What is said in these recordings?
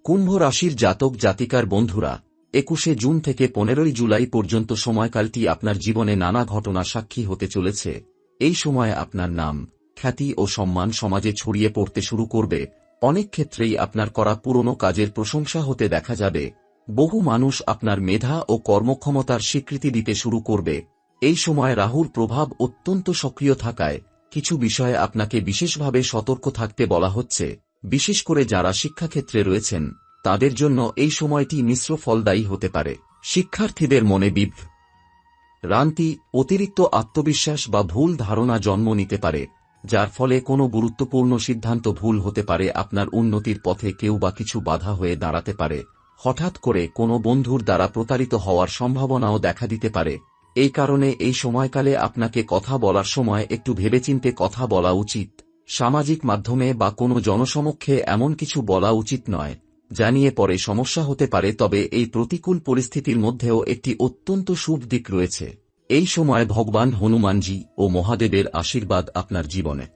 কুম্ভ রাশির জাতক জাতিকার বন্ধুরা, ২১শে জুন থেকে ১৫ই জুলাই পর্যন্ত সময়কালটি আপনার জীবনে নানা ঘটনা সাক্ষী হতে চলেছে। এই সময়ে আপনার নাম, খ্যাতি ও সম্মান সমাজে ছড়িয়ে পড়তে শুরু করবে। অনেক ক্ষেত্রেই আপনার করা পুরনো কাজের প্রশংসা হতে দেখা যাবে। বহু মানুষ আপনার মেধা ও কর্মক্ষমতার স্বীকৃতি দিতে শুরু করবে। এই সময় রাহুর প্রভাব অত্যন্ত সক্রিয় থাকায় কিছু বিষয়ে আপনাকে বিশেষভাবে সতর্ক থাকতে বলা হচ্ছে। বিশেষ করে যারা শিক্ষাক্ষেত্রে রয়েছেন তাদের জন্য এই সময়টি মিশ্র ফলদায়ী হতে পারে। শিক্ষার্থীদের মনে বিভ্রান্তি, অতিরিক্ত আত্মবিশ্বাস বা ভুল ধারণা জন্ম নিতে পারে, যার ফলে কোনো গুরুত্বপূর্ণ সিদ্ধান্ত ভুল হতে পারে। আপনার উন্নতির পথে কেউ বা কিছু বাধা হয়ে দাঁড়াতে পারে। হঠাৎ করে কোনো বন্ধুর দ্বারা প্রতারিত হওয়ার সম্ভাবনাও দেখা দিতে পারে। এই কারণে এই সময়কালে আপনাকে কথা বলার সময় একটু ভেবেচিন্তে কথা বলা উচিত। সামাজিক মাধ্যমে বা কোনো জনসমক্ষে এমন কিছু বলা উচিত নয় যা নিয়ে পরে সমস্যা হতে পারে। তবে এই প্রতিকূল পরিস্থিতির মধ্যেও একটি অত্যন্ত শুভ দিক রয়েছে। এই সময় ভগবান হনুমানজি ও মহাদেবের আশীর্বাদ আপনার জীবনে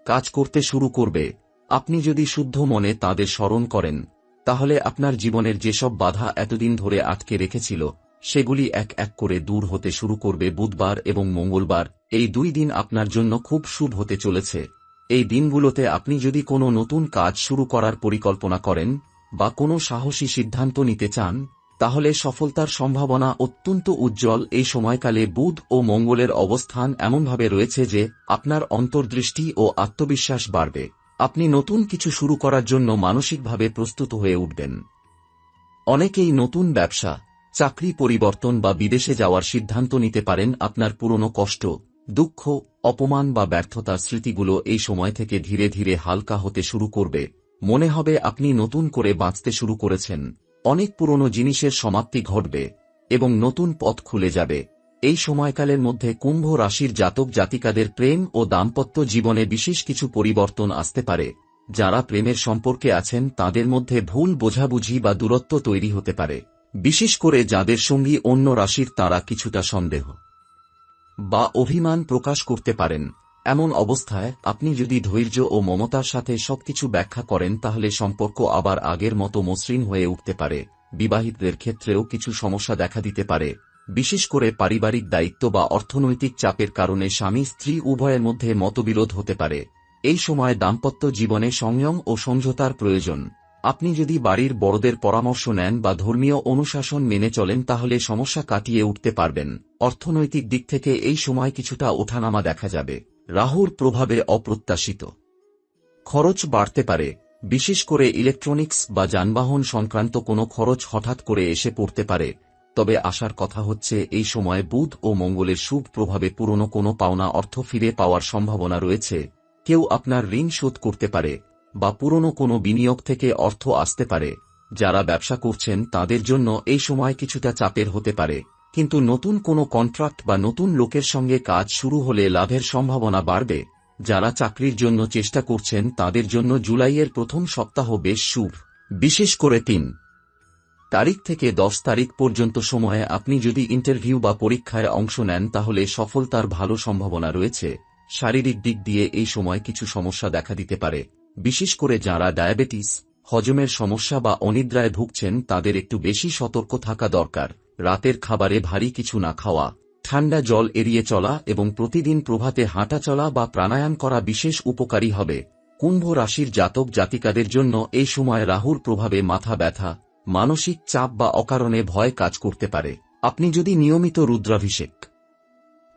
কাজ করতে শুরু করবে। আপনি যদি শুদ্ধ মনে তাঁদের স্মরণ করেন, তাহলে আপনার জীবনের যেসব বাধা এতদিন ধরে আটকে রেখেছিল সেগুলি এক এক করে দূর হতে শুরু করবে। বুধবার এবং মঙ্গলবার, এই দুই দিন আপনার জন্য খুব শুভ হতে চলেছে। এই দিনগুলোতে আপনি যদি কোনো নতুন কাজ শুরু করার পরিকল্পনা করেন বা কোনো সাহসী সিদ্ধান্ত নিতে চান, তাহলে সফলতার সম্ভাবনা অত্যন্ত উজ্জ্বল। এই সময়কালে বুধ ও মঙ্গলের অবস্থান এমনভাবে রয়েছে যে আপনার অন্তর্দৃষ্টি ও আত্মবিশ্বাস বাড়বে। আপনি নতুন কিছু শুরু করার জন্য মানসিকভাবে প্রস্তুত হয়ে উঠবেন। অনেকেই নতুন ব্যবসা, চাকরি পরিবর্তন বা বিদেশে যাওয়ার সিদ্ধান্ত নিতে পারেন। আপনার পুরনো কষ্ট, দুঃখ, অপমান বা ব্যর্থতার স্মৃতিগুলো এই সময় থেকে ধীরে ধীরে হালকা হতে শুরু করবে। মনে হবে আপনি নতুন করে বাঁচতে শুরু করেছেন। অনেক পুরনো জিনিসের সমাপ্তি ঘটবে এবং নতুন পথ খুলে যাবে। এই সময়কালের মধ্যে কুম্ভ রাশির জাতক জাতিকাদের প্রেম ও দাম্পত্য জীবনে বিশেষ কিছু পরিবর্তন আসতে পারে। যারা প্রেমের সম্পর্কে আছেন তাদের মধ্যে ভুল বোঝাবুঝি বা দূরত্ব তৈরি হতে পারে। বিশেষ করে যাদের সঙ্গী অন্য রাশির, তারা কিছুটা সন্দেহ বা অভিমান প্রকাশ করতে পারেন। এমন অবস্থায় আপনি যদি ধৈর্য ও মমতার সাথে সবকিছু ব্যাখ্যা করেন, তাহলে সম্পর্ক আবার আগের মতো মসৃণ হয়ে উঠতে পারে। বিবাহিতদের ক্ষেত্রেও কিছু সমস্যা দেখা দিতে পারে। বিশেষ করে পারিবারিক দায়িত্ব বা অর্থনৈতিক চাপের কারণে স্বামী স্ত্রী উভয়ের মধ্যে মতবিরোধ হতে পারে। এই সময় দাম্পত্য জীবনে সংযম ও সমঝোতার প্রয়োজন। আপনি যদি বাড়ির বড়দের পরামর্শ নেন বা ধর্মীয় অনুশাসন মেনে চলেন, তাহলে সমস্যা কাটিয়ে উঠতে পারবেন। অর্থনৈতিক দিক থেকে এই সময় কিছুটা ওঠানামা দেখা যাবে। রাহুর প্রভাবে অপ্রত্যাশিত খরচ বাড়তে পারে। বিশেষ করে ইলেকট্রনিক্স বা যানবাহন সংক্রান্ত কোনো খরচ হঠাৎ করে এসে পড়তে পারে। তবে আশার কথা হচ্ছে, এই সময় বুধ ও মঙ্গলের শুভ প্রভাবে পুরনো কোনো পাওনা অর্থ ফিরে পাওয়ার সম্ভাবনা রয়েছে। কেউ আপনার ঋণ শোধ করতে পারে বা পুরনো কোনো বিনিয়োগ থেকে অর্থ আসতে পারে। যারা ব্যবসা করছেন তাদের জন্য এই সময় কিছুটা চাপের হতে পারে, কিন্তু নতুন কোনো কন্ট্রাক্ট বা নতুন লোকের সঙ্গে কাজ শুরু হলে লাভের সম্ভাবনা বাড়বে। যারা চাকরির জন্য চেষ্টা করছেন তাদের জন্য জুলাইয়ের প্রথম সপ্তাহ বেশ শুভ। বিশেষ করে ৩ তারিখ থেকে ১০ তারিখ পর্যন্ত সময়ে আপনি যদি ইন্টারভিউ বা পরীক্ষায় অংশ নেন, তাহলে সফলতার ভালো সম্ভাবনা রয়েছে। শারীরিক দিক দিয়ে এই সময় কিছু সমস্যা দেখা দিতে পারে। বিশেষ করে যারা ডায়াবেটিস, হজমের সমস্যা বা অনিদ্রায় ভুগছেন তাদের একটু বেশি সতর্ক থাকা দরকার। রাতের খাবারে ভারী কিছু না খাওয়া, ঠান্ডা জল এড়িয়ে চলা এবং প্রতিদিন প্রভাতে হাঁটা চলা বা প্রাণায়াম করা বিশেষ উপকারী হবে। কুম্ভ রাশির জাতক জাতিকাদের জন্য এই সময় রাহুর প্রভাবে মাথা ব্যথা, মানসিক চাপ বা অকারণে ভয় কাজ করতে পারে। আপনি যদি নিয়মিত রুদ্রাভিষেক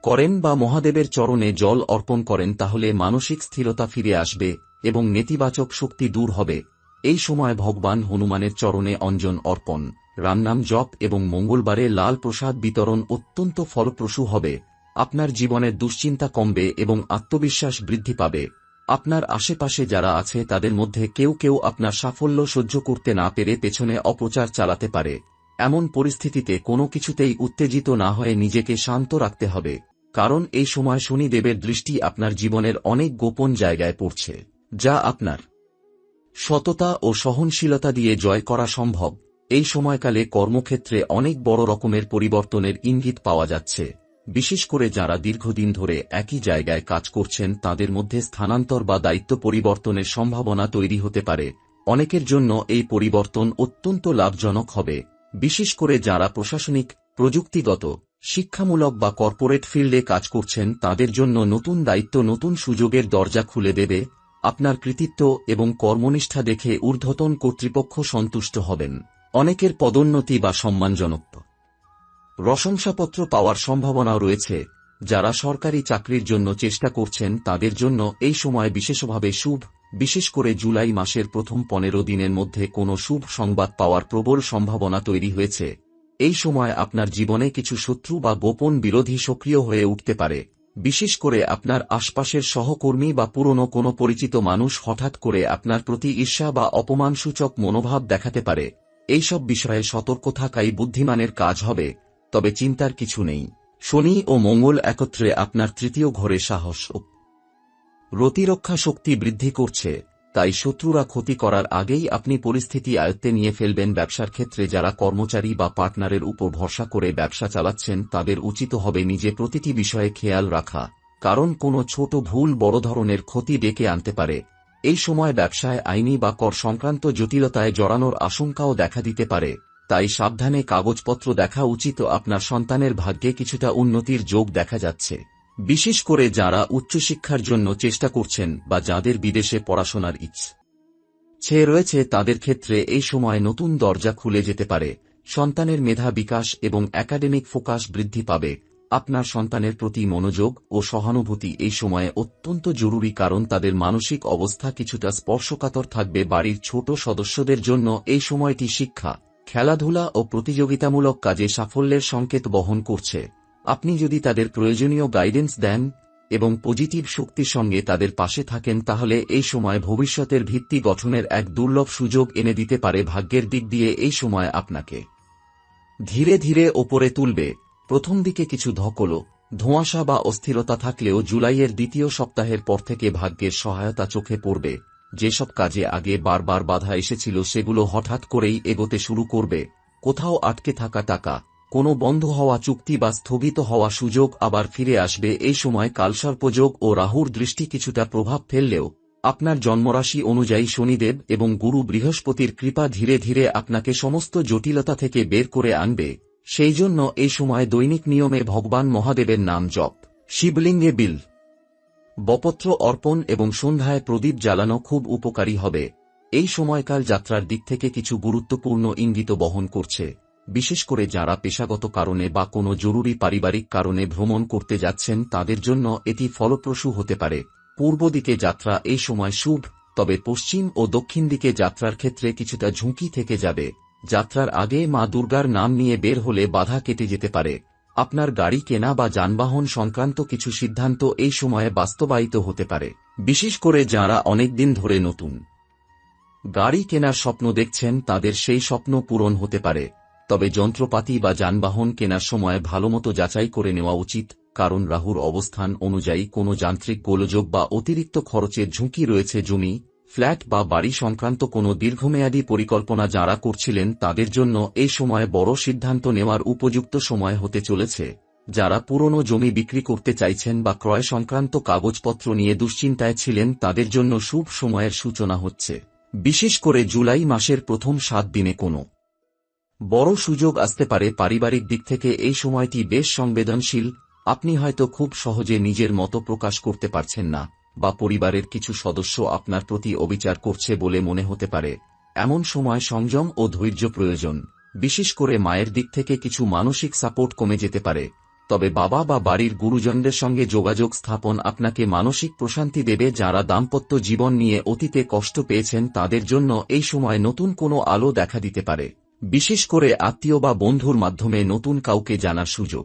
করেন বা মহাদেবের চরণে জল অর্পণ করেন, তাহলে মানসিক স্থিরতা ফিরে আসবে এবং নেতিবাচক শক্তি দূর হবে। এই সময় ভগবান হনুমানের চরণে অঞ্জন অর্পণ, রামনাম জপ এবং মঙ্গলবারে লাল প্রসাদ বিতরণ অত্যন্ত ফলপ্রসূ হবে। আপনার জীবনের দুশ্চিন্তা কমবে এবং আত্মবিশ্বাস বৃদ্ধি পাবে। আপনার আশেপাশে যারা আছে তাদের মধ্যে কেউ কেউ আপনার সাফল্য সহ্য করতে না পেরে পেছনে অপপ্রচার চালাতে পারে। এমন পরিস্থিতিতে কোনো কিছুতেই উত্তেজিত না হয়ে নিজেকে শান্ত রাখতে হবে, কারণ এই সময় শনিদেবের দৃষ্টি আপনার জীবনের অনেক গোপন জায়গায় পড়ছে, যা আপনার সততা ও সহনশীলতা দিয়ে জয় করা সম্ভব। এই সময়কালে কর্মক্ষেত্রে অনেক বড় রকমের পরিবর্তনের ইঙ্গিত পাওয়া যাচ্ছে। বিশেষ করে যারা দীর্ঘদিন ধরে একই জায়গায় কাজ করছেন তাদের মধ্যে স্থানান্তর বা দায়িত্ব পরিবর্তনের সম্ভাবনা তৈরি হতে পারে। অনেকের জন্য এই পরিবর্তন অত্যন্ত লাভজনক হবে, বিশেষ করে যারা প্রশাসনিক, প্রযুক্তিগত, শিক্ষামূলক বা কর্পোরেট ফিল্ডে কাজ করছেন তাদের জন্য নতুন দায়িত্ব নতুন সুযোগের দরজা খুলে দেবে। আপনার কৃতিত্ব এবং কর্মনিষ্ঠা দেখে ঊর্ধ্বতন কর্তৃপক্ষ সন্তুষ্ট হবেন। অনেকের পদোন্নতি বা সম্মানজনক প্রশংসাপত্র পাওয়ার সম্ভাবনাও রয়েছে। যারা সরকারি চাকরির জন্য চেষ্টা করছেন তাদের জন্য এই সময় বিশেষভাবে শুভ, বিশেষ করে জুলাই মাসের প্রথম 15 দিনের মধ্যে কোনো শুভ সংবাদ পাওয়ার প্রবল সম্ভাবনা তৈরি হয়েছে। এই সময় আপনার জীবনে কিছু শত্রু বা গোপন বিরোধী সক্রিয় হয়ে উঠতে পারে, বিশেষ করে আপনার আশপাশের সহকর্মী বা পুরনো কোনো পরিচিত মানুষ হঠাৎ করে আপনার প্রতি ঈর্ষা বা অপমানসূচক মনোভাব দেখাতে পারে। এইসব বিষয়ে সতর্ক থাকাই বুদ্ধিমানের কাজ হবে। তবে চিন্তার কিছু নেই, শনি ও মঙ্গল একত্রে আপনার তৃতীয় ঘরে সাহস ও প্রতিরক্ষা শক্তি বৃদ্ধি করছে, তাই শত্রুরা ক্ষতি করার আগেই আপনি পরিস্থিতি আয়ত্তে নিয়ে ফেলবেন। ব্যবসার ক্ষেত্রে যারা কর্মচারী বা পার্টনারের উপর ভরসা করে ব্যবসা চালাচ্ছেন তাদের উচিত হবে নিজে প্রতিটি বিষয়ে খেয়াল রাখা, কারণ কোনো ছোট ভুল বড় ধরনের ক্ষতি ডেকে আনতে পারে। এই সময় ব্যবসায় আইনি বা কর সংক্রান্ত জটিলতায় জড়ানোর আশঙ্কাও দেখা দিতে পারে, তাই সাবধানে কাগজপত্র দেখা উচিত। আপনার সন্তানের ভাগ্যে কিছুটা উন্নতির যোগ দেখা যাচ্ছে, বিশেষ করে যারা উচ্চশিক্ষার জন্য চেষ্টা করছেন বা যাদের বিদেশে পড়াশোনার ইচ্ছে রয়েছে তাদের ক্ষেত্রে এই সময় নতুন দরজা খুলে যেতে পারে। সন্তানের মেধা বিকাশ এবং একাডেমিক ফোকাস বৃদ্ধি পাবে। আপনার সন্তানের প্রতি মনোযোগ ও সহানুভূতি এই সময়ে অত্যন্ত জরুরি, কারণ তাদের মানসিক অবস্থা কিছুটা স্পর্শকাতর থাকবে। বাড়ির ছোট সদস্যদের জন্য এই সময়টি শিক্ষা, খেলাধুলা ও প্রতিযোগিতামূলক কাজে সাফল্যের সংকেত বহন করছে। আপনি যদি তাদের প্রয়োজনীয় গাইডেন্স দেন এবং পজিটিভ শক্তির সঙ্গে তাদের পাশে থাকেন তাহলে এই সময় ভবিষ্যতের ভিত্তি গঠনের এক দুর্লভ সুযোগ এনে দিতে পারে। ভাগ্যের দিক দিয়ে এই সময় আপনাকে ধীরে ধীরে ওপরে তুলবে। প্রথম দিকে কিছু ধকল, ধোঁয়াশা বা অস্থিরতা থাকলেও জুলাইয়ের দ্বিতীয় সপ্তাহের পর থেকে ভাগ্যের সহায়তা চোখে পড়বে। যেসব কাজে আগে বারবার বাধা এসেছিল সেগুলো হঠাৎ করেই এগোতে শুরু করবে। কোথাও আটকে থাকা টাকা, কোনো বন্ধ হওয়া চুক্তি বা স্থগিত হওয়া সুযোগ আবার ফিরে আসবে। এই সময় কালসর্পযোগ ও রাহুর দৃষ্টি কিছুটা প্রভাব ফেললেও আপনার জন্মরাশি অনুযায়ী শনিদেব এবং গুরু বৃহস্পতির কৃপা ধীরে ধীরে আপনাকে সমস্ত জটিলতা থেকে বের করে আনবে। সেই জন্য এই সময় দৈনিক নিয়মে ভগবান মহাদেবের নাম জপ, শিবলিঙ্গে বিল বপত্র অর্পণ এবং সন্ধ্যায় প্রদীপ জ্বালানো খুব উপকারী হবে। এই সময়কাল যাত্রার দিক থেকে কিছু গুরুত্বপূর্ণ ইঙ্গিত বহন করছে, বিশেষ করে যারা পেশাগত কারণে বা কোনো জরুরি পারিবারিক কারণে ভ্রমণ করতে যাচ্ছেন তাদের জন্য এটি ফলপ্রসূ হতে পারে। পূর্ব দিকে যাত্রা এই সময় শুভ, তবে পশ্চিম ও দক্ষিণ দিকে যাত্রার ক্ষেত্রে কিছুটা ঝুঁকি থেকে যাবে। যাত্রার আগে মা দুর্গার নাম নিয়ে বের হলে বাধা কেটে যেতে পারে। আপনার গাড়ি কেনা বা যানবাহন সংক্রান্ত কিছু সিদ্ধান্ত এই সময়ে বাস্তবায়িত হতে পারে, বিশেষ করে যারা অনেকদিন ধরে নতুন গাড়ি কেনার স্বপ্ন দেখছেন তাদের সেই স্বপ্ন পূরণ হতে পারে। তবে যন্ত্রপাতি বা যানবাহন কেনার সময় ভালোমতো যাচাই করে নেওয়া উচিত, কারণ রাহুর অবস্থান অনুযায়ী কোনো যান্ত্রিক গোলযোগ বা অতিরিক্ত খরচের ঝুঁকি রয়েছে। জমি, ফ্ল্যাট বা বাড়ি সংক্রান্ত কোনো দীর্ঘমেয়াদী পরিকল্পনা যারা করছিলেন তাদের জন্য এই সময় বড় সিদ্ধান্ত নেওয়ার উপযুক্ত সময় হতে চলেছে। যারা পুরনো জমি বিক্রি করতে চাইছেন বা ক্রয় সংক্রান্ত কাগজপত্র নিয়ে দুশ্চিন্তায় ছিলেন তাদের জন্য শুভ সময়ের সূচনা হচ্ছে। বিশেষ করে জুলাই মাসের প্রথম 7 দিনে কোনো বড় সুযোগ আসতে পারে। পারিবারিক দিক থেকে এই সময়টি বেশ সংবেদনশীল। আপনি হয়তো খুব সহজে নিজের মত প্রকাশ করতে পারছেন না, বা পরিবারের কিছু সদস্য আপনার প্রতি অবিচার করছে বলে মনে হতে পারে। এমন সময় সংযম ও ধৈর্য প্রয়োজন। বিশেষ করে মায়ের দিক থেকে কিছু মানসিক সাপোর্ট কমে যেতে পারে, তবে বাবা বা বাড়ির গুরুজনদের সঙ্গে যোগাযোগ স্থাপন আপনাকে মানসিক প্রশান্তি দেবে। যারা দাম্পত্য জীবন নিয়ে অতীতে কষ্ট পেয়েছেন তাদের জন্য এই সময় নতুন কোনো আলো দেখা দিতে পারে, বিশেষ করে আত্মীয় বা বন্ধুর মাধ্যমে নতুন কাউকে জানার সুযোগ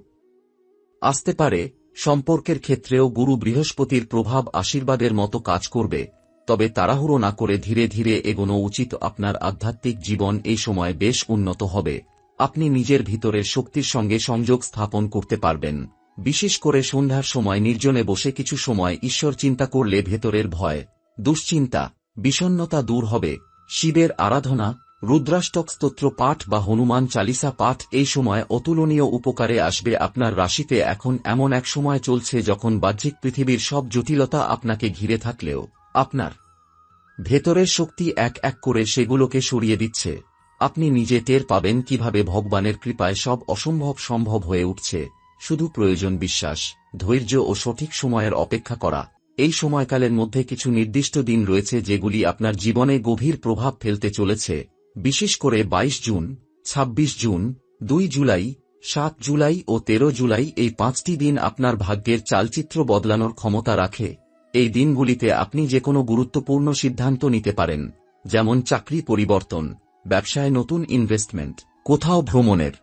আসতে পারে। সম্পর্কের ক্ষেত্রেও গুরু বৃহস্পতির প্রভাব আশীর্বাদের মতো কাজ করবে, তবে তাড়াহুড়ো না করে ধীরে ধীরে এগোনো উচিত। আপনার আধ্যাত্মিক জীবন এই সময় বেশ উন্নত হবে। আপনি নিজের ভিতরের শক্তির সঙ্গে সংযোগ স্থাপন করতে পারবেন। বিশেষ করে সন্ধ্যার সময় নির্জনে বসে কিছু সময় ঈশ্বর চিন্তা করলে ভেতরের ভয়, দুশ্চিন্তা, বিষণ্ণতা দূর হবে। শিবের আরাধনা, রুদ্রাষ্টক স্তোত্র পাঠ বা হনুমান চালিসা পাঠ এই সময় অতুলনীয় উপকারে আসবে। আপনার রাশিতে এখন এমন এক সময় চলছে যখন বাহ্যিক পৃথিবীর সব জটিলতা আপনাকে ঘিরে থাকলেও আপনার ভেতরের শক্তি এক এক করে সেগুলোকে সরিয়ে দিচ্ছে। আপনি নিজে টের পাবেন কিভাবে ভগবানের কৃপায় সব অসম্ভব সম্ভব হয়ে উঠছে। শুধু প্রয়োজন বিশ্বাস, ধৈর্য ও সঠিক সময়ের অপেক্ষা করা। এই সময়কালের মধ্যে কিছু নির্দিষ্ট দিন রয়েছে যেগুলি আপনার জীবনে গভীর প্রভাব ফেলতে চলেছে। বিশেষ করে 22 জুন, 26 জুন, 2 জুলাই, 7 জুলাই ও 13 জুলাই এই 5টি দিন আপনার ভাগ্যের চালচিত্র বদলানোর ক্ষমতা রাখে। এই দিনগুলিতে আপনি যে কোনো গুরুত্বপূর্ণ সিদ্ধান্ত নিতে পারেন, যেমন চাকরি পরিবর্তন, ব্যবসায় নতুন ইনভেস্টমেন্ট, কোথাও ভ্রমণের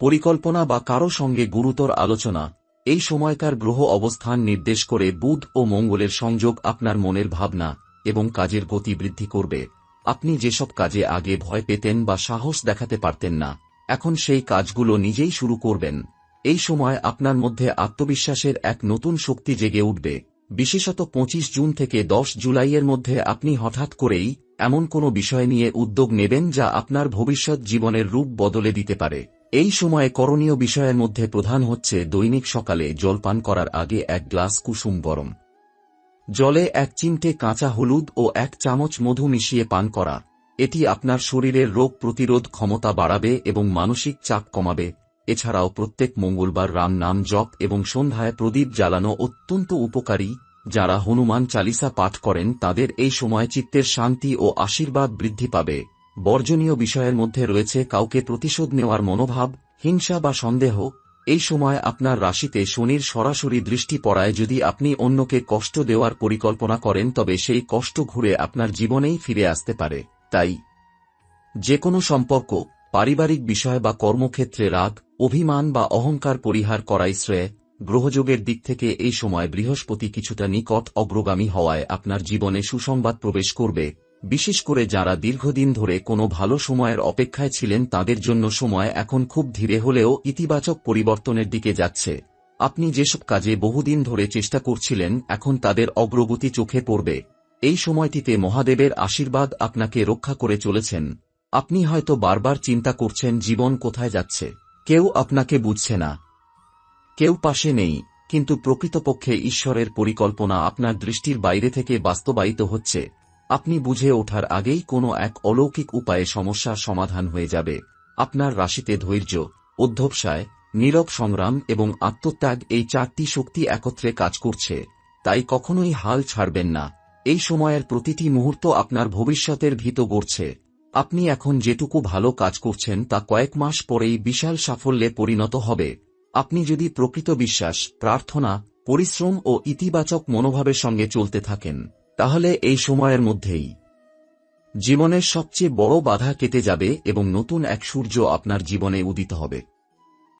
পরিকল্পনা বা কারো সঙ্গে গুরুতর আলোচনা। এই সময়কার গ্রহ অবস্থান নির্দেশ করে বুধ ও মঙ্গলের সংযোগ আপনার মনের ভাবনা এবং কাজের গতি বৃদ্ধি করবে। আপনি যেসব কাজে আগে ভয় পেতেন বা সাহস দেখাতে পারতেন না, এখন সেই কাজগুলো নিজেই শুরু করবেন। এই সময় আপনার মধ্যে আত্মবিশ্বাসের এক নতুন শক্তি জেগে উঠবে। বিশেষত 25 জুন থেকে 10 জুলাইয়ের মধ্যে আপনি হঠাৎ করেই এমন কোনো বিষয় নিয়ে উদ্যোগ নেবেন যা আপনার ভবিষ্যৎ জীবনের রূপ বদলে দিতে পারে। এই সময়ে করণীয় বিষয়ের মধ্যে প্রধান হচ্ছে দৈনিক সকালে জলপান করার আগে 1 গ্লাস কুসুম গরম জলে 1 চিমটে কাঁচা হলুদ ও 1 চামচ মধু মিশিয়ে পান করা। এটি আপনার শরীরের রোগ প্রতিরোধ ক্ষমতা বাড়াবে এবং মানসিক চাপ কমাবে। এছাড়াও প্রত্যেক মঙ্গলবার রাম নাম জপ এবং সন্ধ্যায় প্রদীপ জ্বালানো অত্যন্ত উপকারী। যারা হনুমান চালিসা পাঠ করেন তাদের এই সময় চিত্তের শান্তি ও আশীর্বাদ বৃদ্ধি পাবে। বর্জনীয় বিষয়ের মধ্যে রয়েছে কাউকে প্রতিশোধ নেওয়ার মনোভাব, হিংসা বা সন্দেহ। এই সময় আপনার রাশিতে শনির সরাসরি দৃষ্টি পড়ায় যদি আপনি অন্যকে কষ্ট দেওয়ার পরিকল্পনা করেন তবে সেই কষ্ট ঘুরে আপনার জীবনেই ফিরে আসতে পারে। তাই যে কোনো সম্পর্ক, পারিবারিক বিষয় বা কর্মক্ষেত্রে রাগ, অভিমান বা অহংকার পরিহার করাই শ্রেয়। গ্রহযোগের দিক থেকে এই সময় বৃহস্পতি কিছুটা নিকট অগ্রগামী হওয়ায় আপনার জীবনে সুসংবাদ প্রবেশ করবে। বিশেষ করে যারা দীর্ঘদিন ধরে কোনো ভালো সময়ের অপেক্ষায় ছিলেন তাদের জন্য সময় এখন খুব ধীরে হলেও ইতিবাচক পরিবর্তনের দিকে যাচ্ছে। আপনি যেসব কাজে বহুদিন ধরে চেষ্টা করছিলেন এখন তাদের অগ্রগতি চোখে পড়বে। এই সময়টিতে মহাদেবের আশীর্বাদ আপনাকে রক্ষা করে চলেছেন। আপনি হয়তো বারবার চিন্তা করছেন জীবন কোথায় যাচ্ছে, কেউ আপনাকে বুঝছে না, কেউ পাশে নেই, কিন্তু প্রকৃতপক্ষে ঈশ্বরের পরিকল্পনা আপনার দৃষ্টির বাইরে থেকে বাস্তবায়িত হচ্ছে। আপনি বুঝে ওঠার আগেই কোনো এক অলৌকিক উপায়ে সমস্যার সমাধান হয়ে যাবে। আপনার রাশিতে ধৈর্য, অধ্যবসায়, নীরব সংগ্রাম এবং আত্মত্যাগ এই 4টি শক্তি একত্রে কাজ করছে। তাই কখনোই হাল ছাড়বেন না। এই সময়ের প্রতিটি মুহূর্ত আপনার ভবিষ্যতের ভিত গড়ছে। আপনি এখন যেটুকু ভালো কাজ করছেন তা কয়েক মাস পরেই বিশাল সাফল্যে পরিণত হবে। আপনি যদি প্রকৃত বিশ্বাস, প্রার্থনা, পরিশ্রম ও ইতিবাচক মনোভাবের সঙ্গে চলতে থাকেন, তাহলে এই সময়ের মধ্যেই জীবনের সবচেয়ে বড় বাধা কেটে যাবে এবং নতুন এক সূর্য আপনার জীবনে উদিত হবে।